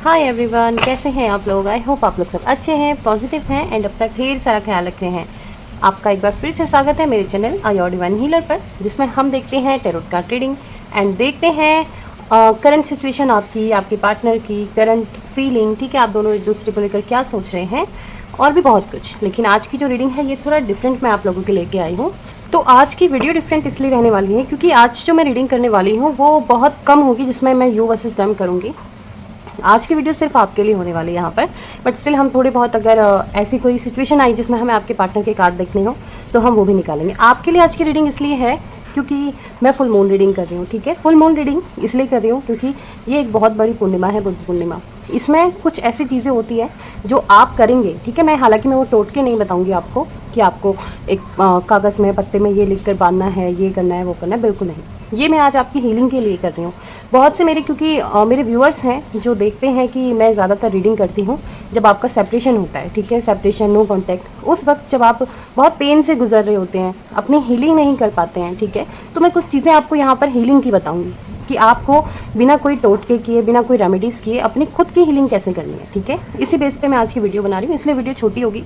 Hi everyone, कैसे हैं आप लोग। आई होप आप लोग सब अच्छे हैं, पॉजिटिव हैं एंड अपना ढेर सारा ख्याल रख रहे हैं। आपका एक बार फिर से स्वागत है मेरे चैनल योर डिवाइन हीलर पर, जिसमें हम देखते हैं टैरोट कार्ड रीडिंग एंड देखते हैं करंट सिचुएशन आपकी, आपके पार्टनर की करंट फीलिंग। ठीक है, आप दोनों एक दूसरे को लेकर क्या सोच रहे हैं और भी बहुत कुछ। लेकिन आज की जो रीडिंग है ये थोड़ा डिफरेंट मैं आप लोगों के लेके आई हूँ। तो आज की वीडियो डिफरेंट इसलिए रहने वाली है क्योंकि आज जो मैं रीडिंग करने वाली हूँ वो बहुत कम होगी जिसमें मैं यू वर्सेस देम करूँगी। आज की वीडियो सिर्फ आपके लिए होने वाली है यहाँ पर, बट स्टिल हम थोड़े बहुत अगर ऐसी कोई सिचुएशन आई जिसमें हमें आपके पार्टनर के कार्ड देखने हो तो हम वो भी निकालेंगे। आपके लिए आज की रीडिंग इसलिए है क्योंकि मैं फुल मून रीडिंग कर रही हूँ। ठीक है, फुल मून रीडिंग इसलिए कर रही हूँ क्योंकि ये एक बहुत बड़ी पूर्णिमा है, बुद्ध पूर्णिमा। इसमें कुछ ऐसी चीज़ें होती है जो आप करेंगे। ठीक है, मैं हालांकि मैं वो टोटके नहीं बताऊंगी आपको कि आपको एक कागज़ में पत्ते में ये लिख कर बांधना है, ये करना है, वो करना है, बिल्कुल नहीं। ये मैं आज आपकी हीलिंग के लिए कर रही हूँ। बहुत से मेरे क्योंकि मेरे व्यूअर्स हैं जो देखते हैं कि मैं ज़्यादातर रीडिंग करती हूँ जब आपका सेपरेशन होता है। ठीक है, सेपरेशन, नो कॉन्टैक्ट, उस वक्त जब आप बहुत पेन से गुजर रहे होते हैं, अपनी हीलिंग नहीं कर पाते हैं। ठीक है, तो मैं कुछ चीज़ें आपको यहाँ पर हीलिंग की बताऊँगी कि आपको बिना कोई टोटके किए, बिना कोई रेमेडीज़ किए अपनी खुद की हीलिंग कैसे करनी है। ठीक है, इसी बेस पे मैं आज की वीडियो बना रही हूँ, इसलिए वीडियो छोटी होगी।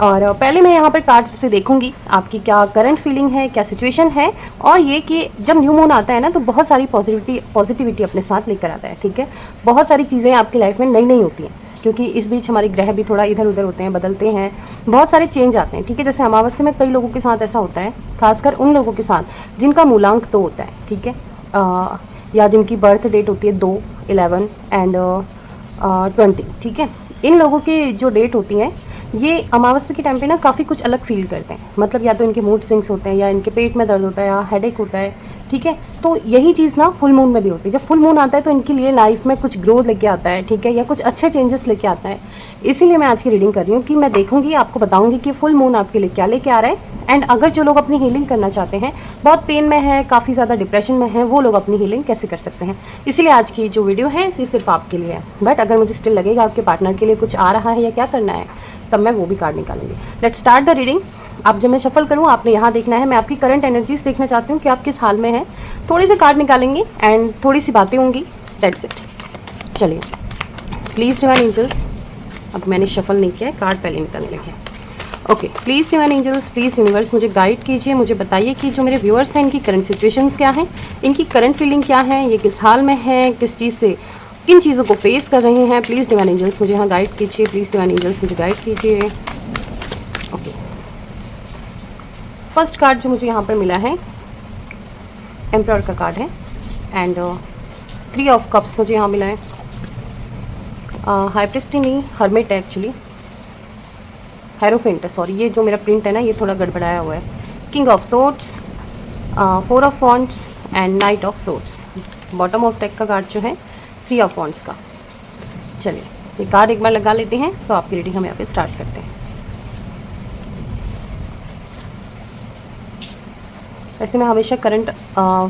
और पहले मैं यहाँ पर कार्ड्स से देखूंगी आपकी क्या करंट फीलिंग है, क्या सिचुएशन है, और ये कि जब न्यू मून आता है ना तो बहुत सारी पॉजिटिविटी अपने साथ लेकर आता है। ठीक है, बहुत सारी चीज़ें आपकी लाइफ में नई नई होती हैं क्योंकि इस बीच हमारे ग्रह भी थोड़ा इधर उधर होते हैं, बदलते हैं, बहुत सारे चेंज आते हैं। ठीक है, जैसे अमावस्या में कई लोगों के साथ ऐसा होता है, खासकर उन लोगों के साथ जिनका मूलांक तो होता है। ठीक है, या जिनकी बर्थ डेट होती है 2, 11 एंड 20। ठीक है, इन लोगों की जो डेट होती हैं ये अमावस्या के टाइम पे ना काफ़ी कुछ अलग फील करते हैं। मतलब या तो इनके मूड स्विंग्स होते हैं, या इनके पेट में दर्द होता है, या हेडेक होता है। ठीक है, तो यही चीज़ ना फुल मून में भी होती है। जब फुल मून आता है तो इनके लिए लाइफ में कुछ ग्रोथ लेके आता है। ठीक है, या कुछ अच्छे चेंजेस लेके आता है। इसीलिए मैं आज की रीडिंग कर रही हूँ कि मैं देखूंगी, आपको बताऊंगी कि फुल मून आपके लिए क्या लेके आ रहा है। एंड अगर जो लोग अपनी हीलिंग करना चाहते हैं, बहुत पेन में है, काफ़ी ज़्यादा डिप्रेशन में है, वो लोग अपनी हीलिंग कैसे कर सकते हैं। इसीलिए आज की जो वीडियो है ये सिर्फ आपके लिए है। बट अगर मुझे स्टिल लगेगा आपके पार्टनर के लिए कुछ आ रहा है या क्या करना है, तब मैं वो भी कार्ड निकालूंगी। Let's start the reading. अब जब मैं शफल करूँ आपने यहाँ देखना है। मैं आपकी करंट एनर्जीज देखना चाहती हूँ कि आप किस हाल में हैं। थोड़ी सी कार्ड निकालेंगे एंड थोड़ी सी बातें होंगी, दैट्स इट। चलिए, प्लीज़ डिवाइन एंजल्स, अब मैंने शफल नहीं किया है, कार्ड पहले निकालने लगे। Okay, please divine angels, please universe मुझे गाइड कीजिए, मुझे बताइए कि जो मेरे व्यूअर्स हैं इनकी करंट सिचुएशंस क्या हैं, इनकी करंट फीलिंग क्या है, ये किस हाल में है, किस चीज़ से, किन चीज़ों को फेस कर रहे हैं। प्लीज़ डिवाइन एंजल्स मुझे यहाँ गाइड कीजिए, प्लीज़ डिवाइन एंजल्स मुझे गाइड कीजिए। ओके, फर्स्ट कार्ड जो मुझे यहाँ पर मिला है एम्परर का कार्ड है एंड 3 ऑफ कप्स मुझे यहाँ मिला है। हाई प्रीस्ट नहीं, हर्मिट है एक्चुअली, हेरोफेंट है, सॉरी, ये जो मेरा प्रिंट है ना ये थोड़ा गड़बड़ाया हुआ है। King of swords, 4 of wands and night of swords. Bottom of deck का कार्ड जो है 3 ऑफ वॉन्ड्स का। चलिए, ये कार्ड एक बार लगा लेते हैं तो आपकी रीडिंग हम यहाँ पे स्टार्ट करते हैं। वैसे मैं हमेशा करंट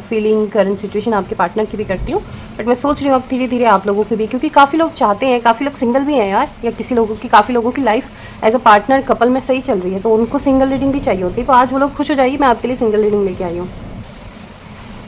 फीलिंग, करंट सिचुएशन आपके पार्टनर की भी करती हूँ, बट मैं सोच रही हूँ अब धीरे धीरे आप लोगों की भी, क्योंकि काफ़ी लोग चाहते हैं, काफ़ी लोग सिंगल भी हैं यार, या काफ़ी लोगों की life as a partner couple में सही चल रही है तो उनको सिंगल रीडिंग भी चाहिए होती है। तो आज वो लोग खुश हो जाइए, मैं आपके लिए सिंगल रीडिंग लेके आई हूँ।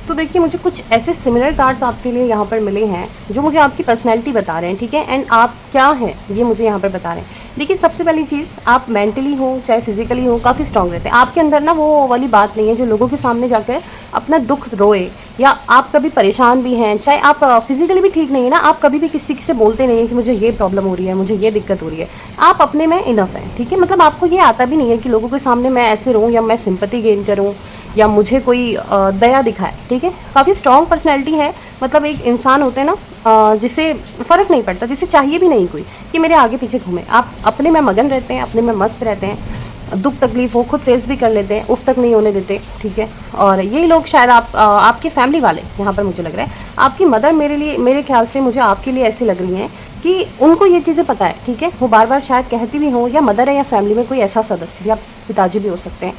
तो देखिए, मुझे कुछ ऐसे सिमिलर कार्ड्स आपके लिए यहाँ पर मिले हैं जो मुझे आपकी पर्सनैलिटी बता रहे हैं। ठीक है, एंड आप क्या हैं ये मुझे यहाँ पर बता रहे हैं। देखिए, सबसे पहली चीज़, आप मेंटली हो चाहे फिजिकली हो काफ़ी स्ट्रांग रहते हैं। आपके अंदर ना वो वाली बात नहीं है जो लोगों के सामने जाकर अपना दुख रोए, या आप कभी परेशान भी हैं, चाहे आप फिजिकली भी ठीक नहीं है ना, आप कभी भी किसी से बोलते नहीं है कि मुझे ये प्रॉब्लम हो रही है, मुझे ये दिक्कत हो रही है। आप अपने में इनफ हैं। ठीक है, मतलब आपको ये आता भी नहीं है कि लोगों के सामने मैं ऐसे रहूँ या मैं सिंपैथी गेन करूँ या मुझे कोई दया दिखाए। ठीक है, काफ़ी स्ट्रॉन्ग पर्सनैलिटी है। मतलब एक इंसान होते हैं ना जिसे फ़र्क नहीं पड़ता, जिसे चाहिए भी नहीं कोई कि मेरे आगे पीछे घूमे। आप अपने में मगन रहते हैं, अपने में मस्त रहते हैं, दुख तकलीफ हो खुद फेस भी कर लेते हैं, उफ तक नहीं होने देते। ठीक है, और यही लोग शायद आपके फैमिली वाले, यहाँ पर मुझे लग रहा है आपकी मदर मेरे ख्याल से मुझे आपके लिए ऐसी लग रही हैं कि उनको ये चीज़ें पता है। ठीक है, वो बार बार शायद कहती भी हों, या मदर है या फैमिली में कोई ऐसा सदस्य, या पिताजी भी हो सकते हैं,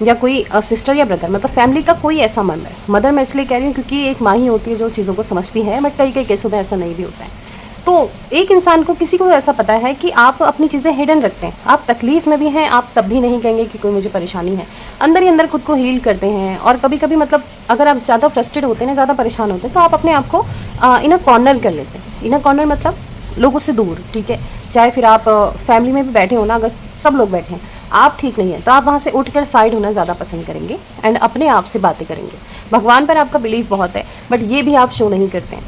या कोई सिस्टर या ब्रदर, मतलब फैमिली का कोई ऐसा मेंबर। मदर मैं इसलिए कह रही हूँ क्योंकि एक माँ ही होती है जो चीज़ों को समझती है, बट कई केसों में ऐसा नहीं भी होता है। तो एक इंसान को, किसी को ऐसा पता है कि आप अपनी चीज़ें हिडन रखते हैं, आप तकलीफ़ में भी हैं, आप तब भी नहीं कहेंगे कि कोई मुझे परेशानी है, अंदर ही अंदर खुद को हील करते हैं। और कभी कभी मतलब अगर आप ज़्यादा फ्रस्ट्रेट होते हैं ना, ज़्यादा परेशान होते हैं, तो आप अपने आप को इन अ कॉर्नर कर लेते हैं। इन अ कॉर्नर मतलब लोगों से दूर, ठीक है। चाहे फिर आप फैमिली में भी बैठे हो ना, अगर सब लोग बैठे हैं, आप ठीक नहीं है, तो आप वहाँ से उठकर साइड होना ज़्यादा पसंद करेंगे एंड अपने आप से बातें करेंगे। भगवान पर आपका बिलीव बहुत है, बट ये भी आप शो नहीं करते हैं,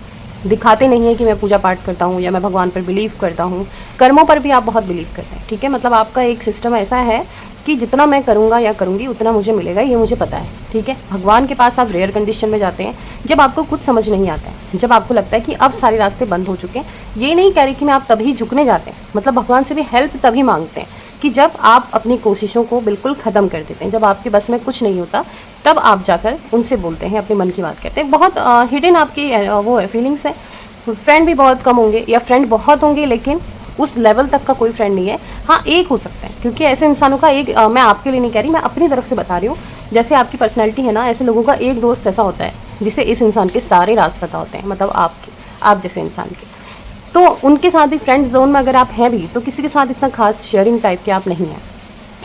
दिखाते नहीं है कि मैं पूजा पाठ करता हूँ या मैं भगवान पर बिलीव करता हूँ। कर्मों पर भी आप बहुत बिलीव करते हैं, ठीक है। मतलब आपका एक सिस्टम ऐसा है कि जितना मैं करूँगा या करूँगी उतना मुझे मिलेगा, ये मुझे पता है, ठीक है। भगवान के पास आप रेयर कंडीशन में जाते हैं जब आपको कुछ समझ नहीं आता है, जब आपको लगता है कि अब सारे रास्ते बंद हो चुके हैं। ये नहीं कह रही कि मैं आप तभी झुकने जाते हैं, मतलब भगवान से भी हेल्प तभी मांगते हैं कि जब आप अपनी कोशिशों को बिल्कुल ख़त्म कर देते हैं, जब आपके बस में कुछ नहीं होता, तब आप जाकर उनसे बोलते हैं, अपने मन की बात कहते हैं। बहुत हिडन आपकी वो है, फीलिंग्स है। फ्रेंड भी बहुत कम होंगे या फ्रेंड बहुत होंगे, लेकिन उस लेवल तक का कोई फ्रेंड नहीं है। हाँ, एक हो सकता है, क्योंकि ऐसे इंसानों का एक मैं आपके लिए नहीं कह रही, मैं अपनी तरफ से बता रही हूँ। जैसे आपकी पर्सनैलिटी है ना, ऐसे लोगों का एक दोस्त ऐसा होता है जिसे इस इंसान के सारे राज पता होते हैं, मतलब आप जैसे इंसान के। तो उनके साथ भी फ्रेंड जोन में अगर आप हैं भी, तो किसी के साथ इतना खास शेयरिंग टाइप के आप नहीं हैं।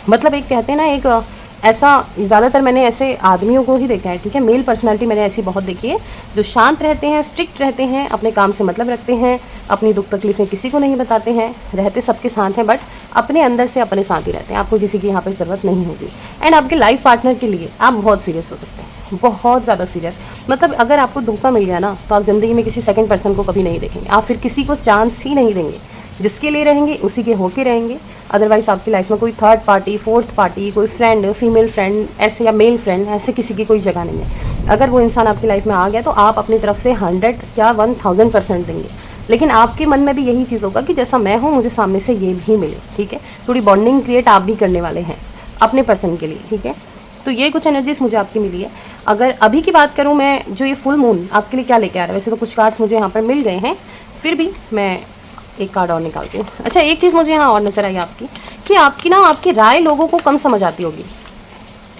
मतलब एक कहते हैं ना, एक ऐसा, ज़्यादातर मैंने ऐसे आदमियों को ही देखा है, ठीक है। मेल पर्सनालिटी मैंने ऐसी बहुत देखी है, जो शांत रहते हैं, स्ट्रिक्ट रहते हैं, अपने काम से मतलब रखते हैं, अपनी दुख तकलीफें किसी को नहीं बताते हैं, रहते सबके साथ हैं, बट अपने अंदर से अपने साथ ही रहते हैं। आपको किसी की यहाँ पर ज़रूरत नहीं होगी। एंड आपके लाइफ पार्टनर के लिए आप बहुत सीरियस हो सकते हैं, बहुत ज़्यादा सीरियस। मतलब अगर आपको धोखा मिल गया ना, तो आप ज़िंदगी में किसी सेकंड पर्सन को कभी नहीं देखेंगे, आप फिर किसी को चांस ही नहीं देंगे। जिसके लिए रहेंगे उसी के होके रहेंगे। अदरवाइज़ आपकी लाइफ में कोई थर्ड पार्टी, फोर्थ पार्टी, कोई फ्रेंड, फीमेल फ्रेंड ऐसे या मेल फ्रेंड, ऐसे किसी की कोई जगह नहीं है। अगर वो इंसान आपकी लाइफ में आ गया तो आप अपनी तरफ से 100 या 1000% देंगे, लेकिन आपके मन में भी यही चीज़ होगा कि जैसा मैं हूँ मुझे सामने से ये भी मिले, ठीक है। थोड़ी बॉन्डिंग क्रिएट आप भी करने वाले हैं अपने पर्सन के लिए, ठीक है। तो ये कुछ एनर्जीज मुझे आपकी मिली है। अगर अभी की बात करूँ मैं, जो ये फुल मून आपके लिए क्या लेके आ रहा है, वैसे तो कुछ कार्ड्स मुझे यहाँ पर मिल गए हैं, फिर भी मैं एक कार्ड और निकालती हूँ। अच्छा, एक चीज़ मुझे यहाँ और नजर आई आपकी, कि आपकी ना, आपकी राय लोगों को कम समझ आती होगी।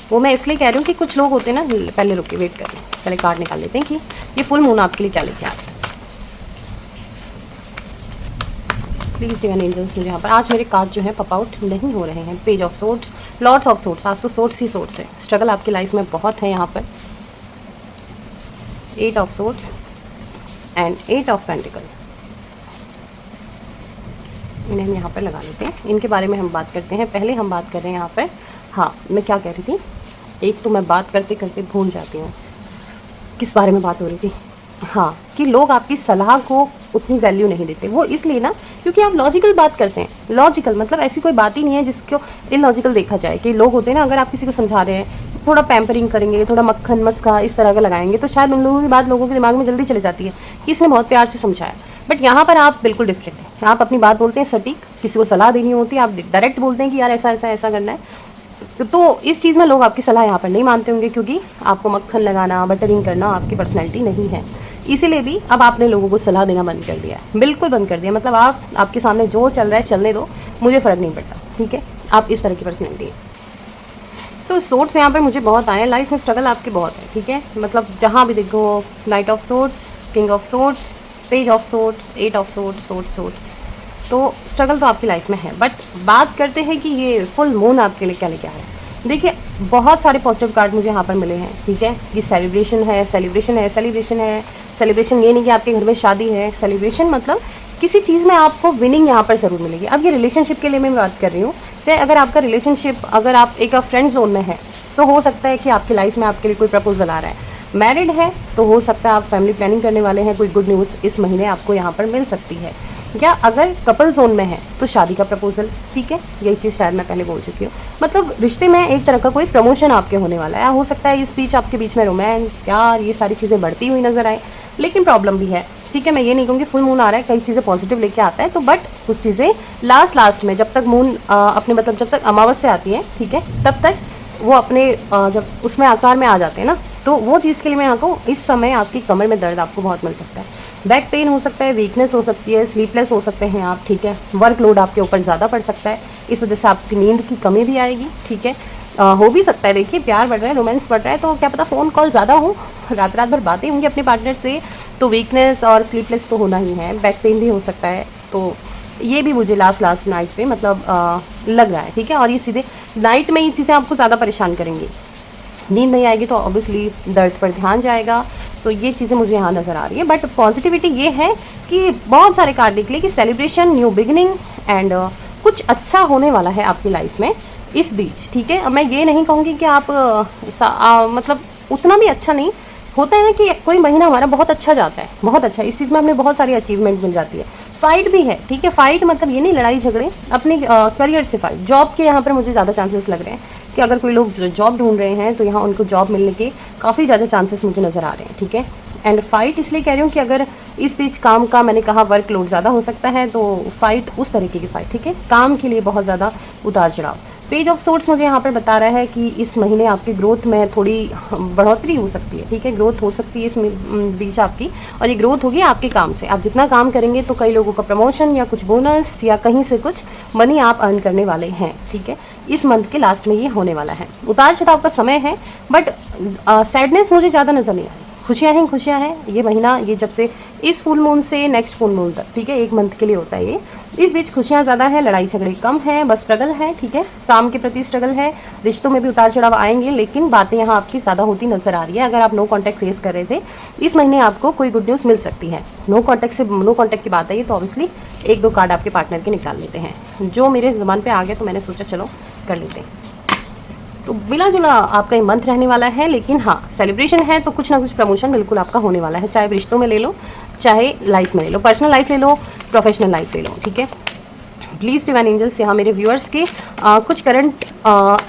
वो मैं इसलिए कह रही हूँ कि कुछ लोग होते हैं ना, पहले रुक के वेट करें, पहले कार्ड निकाल लेते हैं कि ये फुल मून आपके लिए क्या लेके आ रहा है। प्लीज़ डिवाइन एंजल्स मुझे यहाँ पर, आज मेरे कार्ड जो है पॉप आउट नहीं हो रहे हैं। Page of swords, lords of swords, आज तो सोर्ट्स ही सोर्ट्स है। स्ट्रगल आपकी लाइफ में बहुत है यहाँ पर। 8 of swords and 8 of pentacles, इन्हें हम यहाँ पर लगा लेते हैं। इनके बारे में हम बात करते हैं। पहले हम बात कर रहे हैं यहाँ पर, हाँ मैं क्या कह रही थी, एक तो मैं बात करते करते भूल जाती हूँ किस बारे में बात हो रही थी। हाँ, कि लोग आपकी सलाह को उतनी वैल्यू नहीं देते। वो इसलिए ना, क्योंकि आप लॉजिकल बात करते हैं। लॉजिकल मतलब ऐसी कोई बात ही नहीं है जिसको इलॉजिकल देखा जाए। कि लोग होते हैं ना, अगर आप किसी को समझा रहे हैं, थोड़ा पैम्परिंग करेंगे, थोड़ा मक्खन मस्का इस तरह का लगाएंगे, तो शायद उन लोगों की बात लोगों के दिमाग में जल्दी चली जाती है कि इसने बहुत प्यार से समझाया। बट यहाँ पर आप बिल्कुल डिफरेंट हैं। आप अपनी बात बोलते हैं सटीक, किसी को सलाह देनी होती है आप डायरेक्ट बोलते हैं कि यार ऐसा ऐसा ऐसा करना है। तो इस चीज़ में लोग आपकी सलाह यहाँ पर नहीं मानते होंगे, क्योंकि आपको मक्खन लगाना, बटरिंग करना आपकी पर्सनैलिटी नहीं है। इसीलिए भी अब आपने लोगों को सलाह देना बंद कर दिया है, बिल्कुल बंद कर दिया। मतलब आपके सामने जो चल रहा है चलने दो, मुझे फ़र्क नहीं पड़ता, ठीक है। आप इस तरह की पर्सनैलिटी है। तो सोर्ट्स यहाँ पर मुझे बहुत आए। लाइफ में स्ट्रगल आपके बहुत है, ठीक है। मतलब जहाँ भी देखो, night of sorts, king of sorts, page of sorts, 8 of sorts, sorts. तो स्ट्रगल तो आपकी लाइफ में है। बट बात करते हैं कि ये फुल मून आपके लिए क्या लेके आ रहा है। देखिए, बहुत सारे पॉजिटिव कार्ड मुझे यहाँ पर मिले हैं, ठीक है। ये सेलिब्रेशन है, सेलिब्रेशन है, सेलिब्रेशन है। सेलिब्रेशन ये नहीं कि आपके घर में शादी है, सेलिब्रेशन मतलब किसी चीज़ में आपको विनिंग यहाँ पर ज़रूर मिलेगी। अब ये रिलेशनशिप के लिए मैं बात कर रही हूँ। चाहे अगर आपका रिलेशनशिप, अगर आप एक फ्रेंड जोन में है, तो हो सकता है कि आपकी लाइफ में आपके लिए कोई प्रपोजल आ रहा है। मैरिड है तो हो सकता है आप फैमिली प्लानिंग करने वाले हैं, कोई गुड न्यूज़ इस महीने आपको यहाँ पर मिल सकती है। या अगर कपल जोन में है तो शादी का प्रपोजल, ठीक है। यही चीज़ शायद मैं पहले बोल चुकी हूँ। मतलब रिश्ते में एक तरह का कोई प्रमोशन आपके होने वाला है। हो सकता है इस बीच आपके बीच में रोमांस, प्यार, ये सारी चीज़ें बढ़ती हुई नजर आए, लेकिन प्रॉब्लम भी है, ठीक है। मैं ये नहीं कहूँगी फुल मून आ रहा है कई चीज़ें पॉजिटिव लेके आता है, तो बट कुछ चीज़ें लास्ट में जब तक मून अपने मतलब जब तक अमावस्या आती है, ठीक है, तब तक वो अपने जब उसमें आकार में आ जाते हैं ना, तो वो चीज़ के लिए मैं यहाँ को, इस समय आपकी कमर में दर्द आपको बहुत मिल सकता है। बैक पेन हो सकता है, वीकनेस हो सकती है, स्लीपलेस हो सकते हैं आप, ठीक है। वर्कलोड आपके ऊपर ज़्यादा पड़ सकता है, इस वजह से आपकी नींद की कमी भी आएगी, ठीक है। हो भी सकता है, देखिए प्यार बढ़ रहा है, रोमांस बढ़ रहा है, तो क्या पता फ़ोन कॉल ज़्यादा हो, रात भर बातें होंगी अपने पार्टनर से, तो वीकनेस और स्लीपलेस तो होना ही है। बैक पेन भी हो सकता है, तो ये भी मुझे लास्ट नाइट पे मतलब लग रहा है, ठीक है। और ये सीधे नाइट में ये चीज़ें आपको ज़्यादा परेशान करेंगी। नींद नहीं आएगी तो ऑब्वियसली दर्द पर ध्यान जाएगा, तो ये चीज़ें मुझे यहाँ नज़र आ रही है। बट पॉजिटिविटी ये है कि बहुत सारे कार्ड निकले कि सेलिब्रेशन, न्यू बिगिनिंग एंड कुछ अच्छा होने वाला है आपकी लाइफ में इस बीच, ठीक है। मैं ये नहीं कहूँगी कि आप मतलब उतना भी अच्छा नहीं होता है ना कि कोई महीना हमारा बहुत अच्छा जाता है, बहुत अच्छा, इस चीज़ में हमें बहुत सारी अचीवमेंट मिल जाती है। फाइट भी है, ठीक है। फाइट मतलब ये नहीं लड़ाई झगड़े, अपने करियर से फाइट। जॉब के यहाँ पर मुझे ज़्यादा चांसेस लग रहे हैं कि अगर कोई लोग जॉब ढूंढ रहे हैं तो यहाँ उनको जॉब मिलने के काफ़ी ज़्यादा चांसेस मुझे नज़र आ रहे हैं, ठीक है। एंड फाइट इसलिए कह रही हूँ कि अगर इस बीच काम का, मैंने कहा वर्कलोड ज़्यादा हो सकता है, तो फाइट उस तरीके की फाइट, ठीक है। काम के लिए बहुत ज़्यादा उतार चढ़ाव। पेज ऑफ सोर्ट्स मुझे यहाँ पर बता रहा है कि इस महीने आपकी ग्रोथ में थोड़ी बढ़ोतरी हो सकती है, ठीक है। ग्रोथ हो सकती है इस बीच आपकी, और ये ग्रोथ होगी आपके काम से। आप जितना काम करेंगे तो कई लोगों का प्रमोशन या कुछ बोनस या कहीं से कुछ मनी आप अर्न करने वाले हैं, ठीक है। इस मंथ के लास्ट में ये होने वाला है। उतार चढ़ाव का समय है, बट सैडनेस मुझे ज़्यादा नज़र नहीं आ रही। खुशियाँ हैं, खुशियाँ हैं। ये महीना, ये जब से इस फुल मून से नेक्स्ट फुल मून तक, ठीक है, 1 मंथ के लिए होता है ये। इस बीच खुशियाँ ज़्यादा है, लड़ाई झगड़े कम है, बस स्ट्रगल है, ठीक है। काम के प्रति स्ट्रगल है, रिश्तों में भी उतार चढ़ाव आएंगे, लेकिन बातें यहाँ आपकी ज़्यादा होती नजर आ रही है। अगर आप नो कॉन्टैक्ट फेस कर रहे थे, इस महीने आपको कोई गुड न्यूज़ मिल सकती है। नो कॉन्टैक्ट की बात है ये, तो ऑब्वियसली 1-2 कार्ड आपके पार्टनर के निकाल लेते हैं। जो मेरे ज़बान पे आ गया तो मैंने सोचा चलो कर लेते हैं। तो मिला जुला आपका ये मंथ रहने वाला है, लेकिन हाँ, सेलिब्रेशन है तो कुछ ना कुछ प्रमोशन बिल्कुल आपका होने वाला है, चाहे रिश्तों में ले लो, चाहे लाइफ में ले लो, पर्सनल लाइफ ले लो, प्रोफेशनल लाइफ ले लो, ठीक है। प्लीज़ डिवाइन एंजल्स यहाँ मेरे व्यूअर्स के कुछ करंट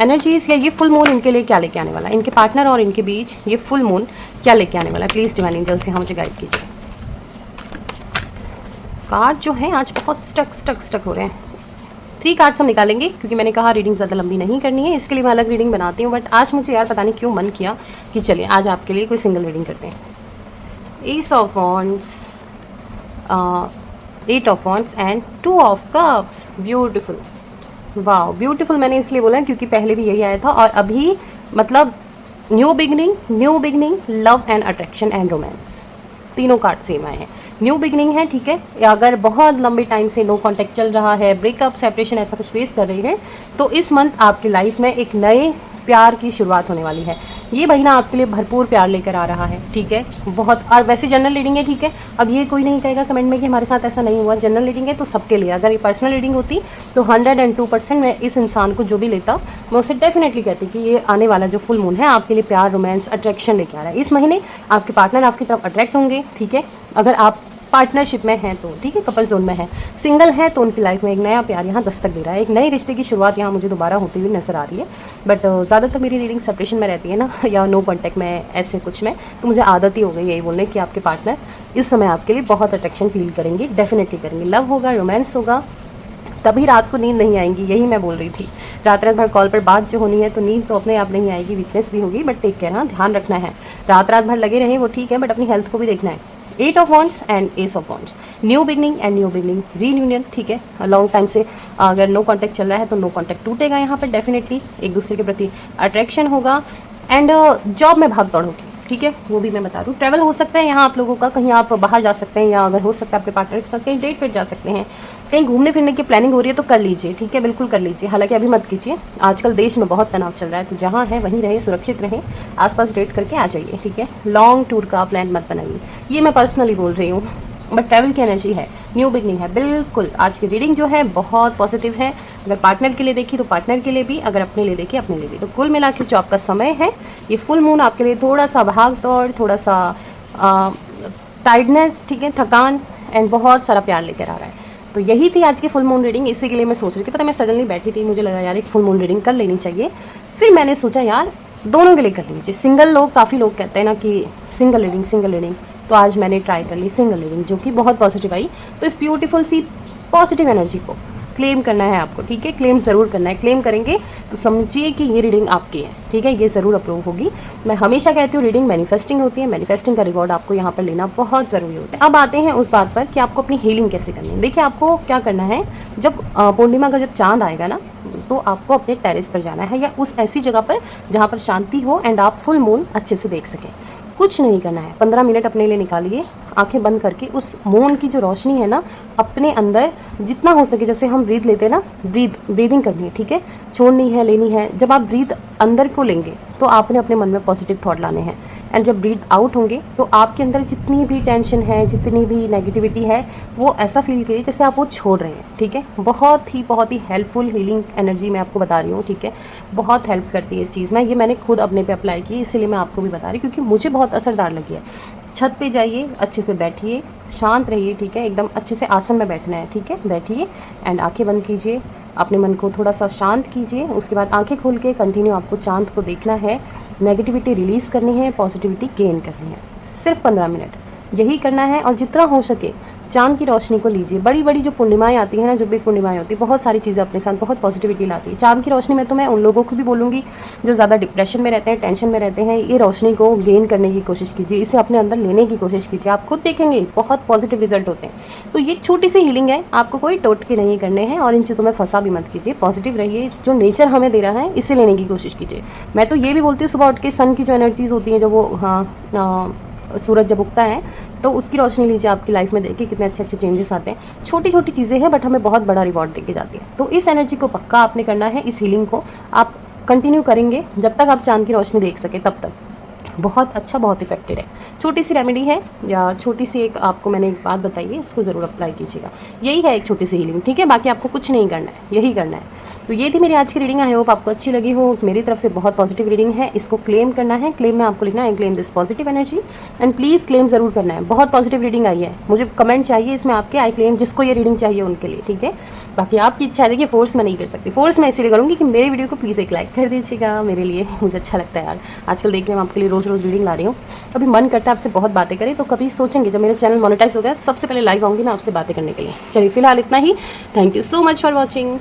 एनर्जीज या ये फुल मून इनके लिए क्या लेके आने वाला है, इनके पार्टनर और इनके बीच ये फुल मून क्या लेके आने वाला है। प्लीज़ डिवाइन एंजल्स यहाँ मुझे गाइड कीजिए। कार्ड जो है आज बहुत स्टक हो रहे हैं। 3 कार्ड्स हम निकालेंगे, क्योंकि मैंने कहा रीडिंग ज़्यादा लंबी नहीं करनी है, इसके लिए मैं अलग रीडिंग बनाती हूँ। बट आज मुझे यार पता नहीं क्यों मन किया कि चलिए आज आपके लिए कोई सिंगल रीडिंग करते हैं। S of wands, 8 of wands and 2 of cups. Beautiful, वाह ब्यूटीफुल। मैंने इसलिए बोला क्योंकि पहले भी यही आया था, और अभी मतलब new beginning, love and attraction and romance, तीनों कार्ड सेम आए हैं। न्यू बिगनिंग है, ठीक है। अगर बहुत लंबे टाइम से नो कांटेक्ट चल रहा है, ब्रेकअप, सेपरेशन ऐसा कुछ फेस कर रही है, तो इस मंथ आपकी लाइफ में एक नए प्यार की शुरुआत होने वाली है। ये महीना आपके लिए भरपूर प्यार लेकर आ रहा है, ठीक है, बहुत। और वैसे जनरल रीडिंग है, ठीक है। अब ये कोई नहीं कहेगा कमेंट में कि हमारे साथ ऐसा नहीं हुआ। जनरल रीडिंग है तो सबके लिए। अगर ये पर्सनल रीडिंग होती तो 102% मैं इस इंसान को जो भी लेता, मैं उसे डेफिनेटली कहती कि ये आने वाला जो फुल मून है आपके लिए प्यार, रोमांस, अट्रैक्शन लेके आ रहा है। इस महीने आपके पार्टनर आपकी तरफ अट्रैक्ट होंगे, ठीक है। अगर आप पार्टनरशिप में हैं तो ठीक है, कपल जोन में है। सिंगल है तो उनकी लाइफ में एक नया प्यार यहाँ दस्तक दे रहा है, एक नए रिश्ते की शुरुआत यहाँ मुझे दोबारा होती हुई नजर आ रही है। बट ज़्यादातर मेरी रीडिंग सेपरेशन में रहती है ना, या नो कॉन्टैक्ट में, ऐसे कुछ में, तो मुझे आदत ही हो गई यही बोलने कि आपके पार्टनर इस समय आपके लिए बहुत अट्रैक्शन फील करेंगे, डेफिनेटली करेंगे। लव होगा, रोमांस होगा, तभी रात को नींद नहीं आएंगी, यही मैं बोल रही थी। रात भर कॉल पर बात जो होनी है तो नींद तो अपने आप नहीं आएगी, वीकनेस भी होगी, बट टेक केयर, हाँ ध्यान रखना है। रात भर लगे रहें वो ठीक है, बट अपनी हेल्थ को भी देखना है। 8 of wands and S of wands, new beginning and new beginning, reunion, ठीक है। लॉन्ग टाइम से अगर नो कॉन्टैक्ट चल रहा है तो नो कॉन्टैक्ट टूटेगा यहाँ पर, डेफिनेटली एक दूसरे के प्रति अट्रैक्शन होगा। एंड जॉब में भाग दौड़ होगी, ठीक है, वो भी मैं बता दूँ। ट्रैवल हो सकता है यहाँ आप लोगों का, कहीं आप बाहर जा सकते हैं, या अगर हो सकता है आपके पार्टनर के साथ कहीं डेट पे जा सकते हैं, कहीं घूमने फिरने की प्लानिंग हो रही है तो कर लीजिए, ठीक है, बिल्कुल कर लीजिए। हालांकि अभी मत कीजिए, आजकल देश में बहुत तनाव चल रहा है, तो जहाँ है वहीं रहें, सुरक्षित रहें, आसपास डेट करके आ जाइए, ठीक है। लॉन्ग टूर का प्लान मत बनाइए, ये मैं पर्सनली बोल रही हूँ। बट ट्रैवल की एनर्जी है, न्यू बिगनिंग है, बिल्कुल। आज की रीडिंग जो है बहुत पॉजिटिव है। अगर पार्टनर के लिए देखी तो पार्टनर के लिए भी, अगर अपने लिए देखी अपने लिए भी। तो कुल मिला के जो आपका समय है, ये फुल मून आपके लिए थोड़ा सा भाग दौड़, थोड़ा सा टाइडनेस, ठीक है, थकान एंड बहुत सारा प्यार लेकर आ रहा है। तो यही थी आज की फुल मून रीडिंग। इसी के लिए मैं सोच रही थी, पता मैं सडनली बैठी थी, मुझे लगा यार एक फुल मून रीडिंग कर लेनी चाहिए। फिर मैंने सोचा यार दोनों के लिए कर लीजिए। सिंगल लोग, काफ़ी लोग कहते हैं ना कि सिंगल रीडिंग, तो आज मैंने ट्राई कर ली सिंगल रीडिंग, जो कि बहुत पॉजिटिव आई। तो इस ब्यूटीफुल सी पॉजिटिव एनर्जी को क्लेम करना है आपको, ठीक है, क्लेम ज़रूर करना है। क्लेम करेंगे तो समझिए कि ये रीडिंग आपकी है, ठीक है, ये ज़रूर अप्रूव होगी। मैं हमेशा कहती हूँ रीडिंग मैनिफेस्टिंग होती है, मैनिफेस्टिंग का रिवॉर्ड आपको यहाँ पर लेना बहुत ज़रूरी होता है। अब आते हैं उस बात पर कि आपको अपनी हीलिंग कैसे करनी है। देखिए आपको क्या करना है, जब पूर्णिमा का जब चाँद आएगा ना, तो आपको अपने टेरेस पर जाना है, या उस ऐसी जगह पर जहाँ पर शांति हो एंड आप फुल मून अच्छे से देख सकें। कुछ नहीं करना है, 15 मिनट अपने लिए निकालिए, आंखें बंद करके उस मून की जो रोशनी है ना अपने अंदर जितना हो सके, जैसे हम ब्रीथ लेते हैं ना, ब्रीदिंग करनी है, ठीक है, छोड़नी है, लेनी है। जब आप ब्रीथ अंदर को लेंगे तो आपने अपने मन में पॉजिटिव थॉट लाने हैं, एंड जब ब्रीथ आउट होंगे तो आपके अंदर जितनी भी टेंशन है, जितनी भी नेगेटिविटी है, वो ऐसा फील करिए जैसे आप वो छोड़ रहे हैं, ठीक है। बहुत ही हेल्पफुल हीलिंग एनर्जी मैं आपको बता रही हूँ, ठीक है, बहुत हेल्प करती है इस चीज़ में। ये मैंने खुद अपने पे अप्लाई की, इसीलिए मैं आपको भी बता रही हूँ, क्योंकि मुझे बहुत असरदार लगी है। छत पे जाइए, अच्छे से बैठिए, शांत रहिए, ठीक है, एकदम अच्छे से आसन में बैठना है, ठीक है, बैठिए एंड आंखें बंद कीजिए, अपने मन को थोड़ा सा शांत कीजिए। उसके बाद आंखें खोल के कंटिन्यू आपको चांद को देखना है, नेगेटिविटी रिलीज़ करनी है, पॉजिटिविटी गेन करनी है। सिर्फ 15 मिनट यही करना है, और जितना हो सके चांद की रोशनी को लीजिए। बड़ी बड़ी जो पूर्णिमाएँ आती हैं ना, जो भी पूर्णिमाएँ होती है, बहुत सारी चीज़ें अपने साथ बहुत पॉजिटिविटी लाती है। चांद की रोशनी में तो मैं उन लोगों को भी बोलूँगी जो ज़्यादा डिप्रेशन में रहते हैं, टेंशन में रहते हैं, ये रोशनी को गेन करने की कोशिश कीजिए, इसे अपने अंदर लेने की कोशिश कीजिए, आप खुद देखेंगे बहुत पॉजिटिव रिजल्ट होते हैं। तो ये छोटी सी हीलिंग है, आपको कोई टोटके नहीं करने हैं, और इन चीज़ों में फंसा भी मत कीजिए, पॉजिटिव रहिए, जो नेचर हमें दे रहा है इसे लेने की कोशिश कीजिए। मैं तो ये भी बोलती हूँ, सुबह उठ के सन की जो एनर्जीज होती हैं, जो वो सूरज जब उगता है तो उसकी रोशनी लीजिए, आपकी लाइफ में देखिए कितने अच्छे अच्छे चेंजेस आते हैं। छोटी छोटी चीज़ें हैं बट हमें बहुत बड़ा रिवॉर्ड देके जाती है। तो इस एनर्जी को पक्का आपने करना है, इस हीलिंग को आप कंटिन्यू करेंगे जब तक आप चांद की रोशनी देख सके, तब तक बहुत अच्छा, बहुत इफेक्टिव है। छोटी सी रेमेडी है, या छोटी सी एक आपको मैंने एक बात बताई है, इसको ज़रूर अप्लाई कीजिएगा। यही है एक छोटी सी हीलिंग, ठीक है, बाकी आपको कुछ नहीं करना है, यही करना है। तो ये थी मेरी आज की रीडिंग, आई होप आपको अच्छी लगी हो। मेरी तरफ से बहुत पॉजिटिव रीडिंग है, इसको क्लेम करना है। क्लेम में आपको लिखना है, claim this positive energy, and please claim ज़रूर करना है। बहुत पॉजिटिव रीडिंग आई है, मुझे कमेंट चाहिए इसमें आपके, आई क्लेम, जिसको ये रीडिंग चाहिए उनके लिए, ठीक है। बाकी आपकी इच्छा है, देखिए फोर्स मैं नहीं कर सकती, फोर्स मैं इसीलिए करूँगी कि मेरे वीडियो को प्लीज़ एक लाइक कर दीजिएगा, मेरे लिए मुझे अच्छा लगता है यार। आजकल देखिए मैं आपके लिए रोज़ रोज़ रीडिंग ला रही हूँ, कभी मन करता है आपसे बहुत बातें करें, तो कभी सोचेंगे जब मेरा चैनल मोनेटाइज हो गया तो सबसे पहले लाइव आऊँगी मैं आपसे बातें करने के लिए। चलिए फिलहाल इतना ही, thank you so much for watching.